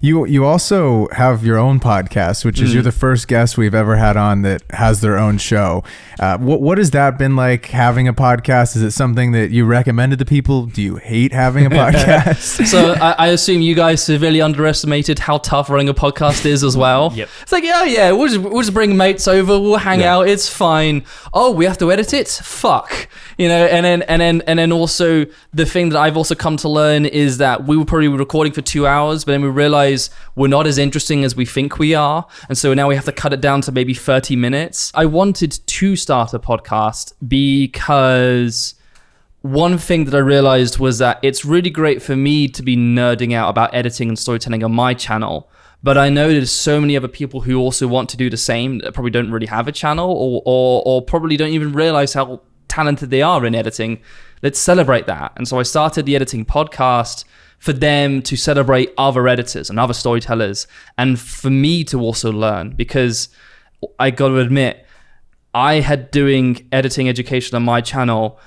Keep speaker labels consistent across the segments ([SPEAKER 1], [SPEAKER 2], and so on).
[SPEAKER 1] You also have your own podcast, which is you're the first guest we've ever had on that has their own show. What has that been like, having a podcast? Is it something that you recommended to people? Do you hate having a podcast?
[SPEAKER 2] So I assume you guys severely underestimated how tough running a podcast is as well.
[SPEAKER 3] Yep.
[SPEAKER 2] It's like, yeah, we'll just bring mates over, we'll hang out, it's fine. Oh, we have to edit it? Fuck. And then also the thing that I've also come to learn is that we were probably recording for 2 hours, but then we realized we're not as interesting as we think we are. And so now we have to cut it down to maybe 30 minutes. I wanted to start a podcast because one thing that I realized was that it's really great for me to be nerding out about editing and storytelling on my channel. But I know there's so many other people who also want to do the same that probably don't really have a channel or probably don't even realize how talented they are in editing. Let's celebrate that. And so I started the editing podcast for them to celebrate other editors and other storytellers, and for me to also learn, because I got to admit, I had doing editing education on my channel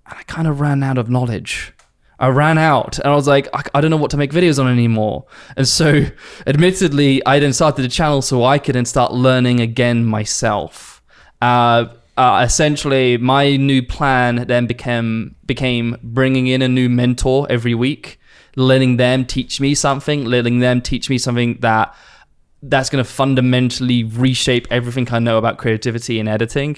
[SPEAKER 2] and I kind of ran out of knowledge. I ran out and I was like, I don't know what to make videos on anymore. And so admittedly, I then started the channel so I could then start learning again myself. Essentially, my new plan then became bringing in a new mentor every week, letting them teach me something that's going to fundamentally reshape everything I know about creativity and editing.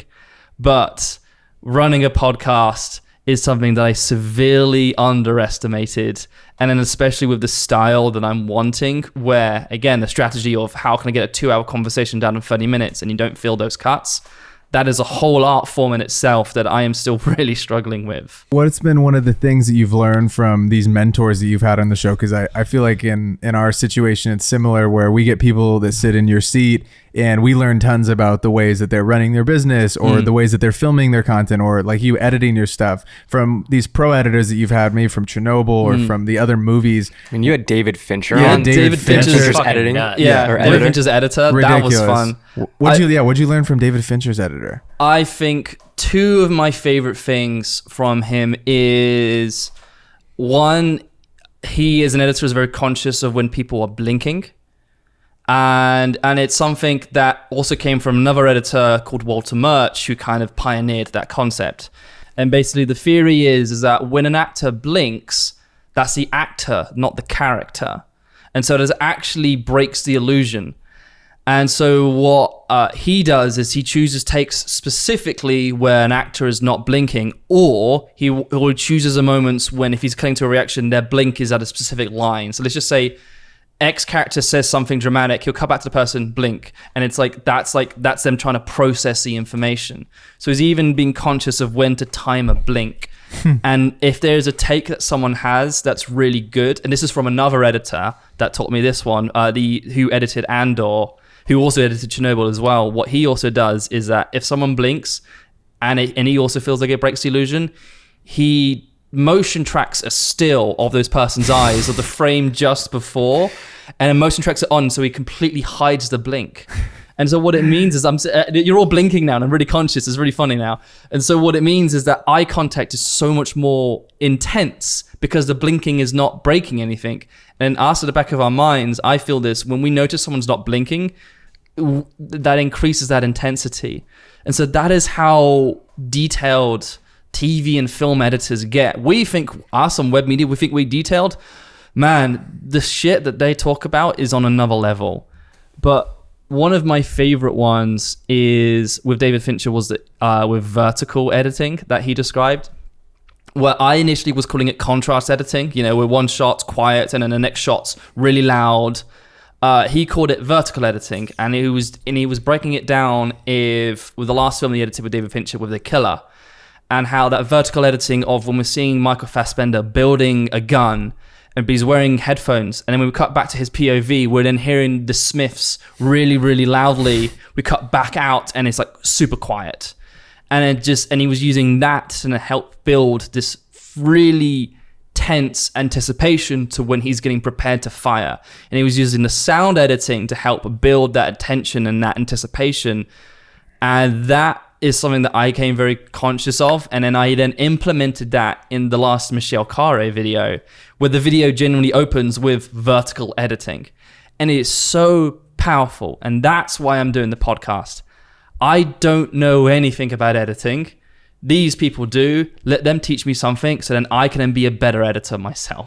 [SPEAKER 2] But running a podcast is something that I severely underestimated. And then especially with the style that I'm wanting, where, again, the strategy of how can I get a 2-hour conversation down in 30 minutes and you don't feel those cuts, that is a whole art form in itself that I am still really struggling with.
[SPEAKER 1] What's been one of the things that you've learned from these mentors that you've had on the show? Because I feel like in our situation, it's similar, where we get people that sit in your seat and we learn tons about the ways that they're running their business or the ways that they're filming their content, or like you editing your stuff from these pro editors that you've had, maybe from Chernobyl or from the other movies.
[SPEAKER 4] I mean, you had David Fincher
[SPEAKER 1] Yeah,
[SPEAKER 4] on.
[SPEAKER 1] David
[SPEAKER 2] Fincher's
[SPEAKER 4] editing.
[SPEAKER 2] David Fincher's editor.
[SPEAKER 1] Ridiculous.
[SPEAKER 2] That was fun.
[SPEAKER 1] What'd you learn from David Fincher's editor?
[SPEAKER 2] I think two of my favorite things from him is, one, he as an editor is very conscious of when people are blinking. And it's something that also came from another editor called Walter Murch, who kind of pioneered that concept. And basically the theory is that when an actor blinks, that's the actor, not the character. And so it actually breaks the illusion. And so what he does is he chooses takes specifically where an actor is not blinking, or he chooses a moments when, if he's cutting to a reaction, their blink is at a specific line. So let's just say X character says something dramatic, he'll cut back to the person, blink. And it's that's them trying to process the information. So he's even being conscious of when to time a blink. And if there's a take that someone has that's really good, and this is from another editor that taught me this one, who edited Andor, who also edited Chernobyl as well, what he also does is that if someone blinks and he also feels like it breaks the illusion, he motion tracks a still of those person's eyes of the frame just before, and then motion tracks it on so he completely hides the blink. And so what it means is you're all blinking now and I'm really conscious. It's really funny now. And so what it means is that eye contact is so much more intense because the blinking is not breaking anything. And us at the back of our minds, I feel this, when we notice someone's not blinking, that increases that intensity. And so that is how detailed TV and film editors get. We think, us on web media, we think we detailed. Man, the shit that they talk about is on another level. But one of my favorite ones is with David Fincher was with vertical editing that he described, where I initially was calling it contrast editing, where one shot's quiet and then the next shot's really loud. He called it vertical editing, and he was breaking it down with the last film he edited with David Fincher, with The Killer, and how that vertical editing of when we're seeing Michael Fassbender building a gun and he's wearing headphones, and then when we cut back to his POV, we're then hearing the Smiths really, really loudly. We cut back out and it's like super quiet. And he was using that to help build this really tense anticipation to when he's getting prepared to fire. And he was using the sound editing to help build that tension and that anticipation. And that is something that I became very conscious of. And then I implemented that in the last Michelle Carre video, where the video genuinely opens with vertical editing. And it is so powerful. And that's why I'm doing the podcast. I don't know anything about editing. These people do. Let them teach me something so then I can then be a better editor myself.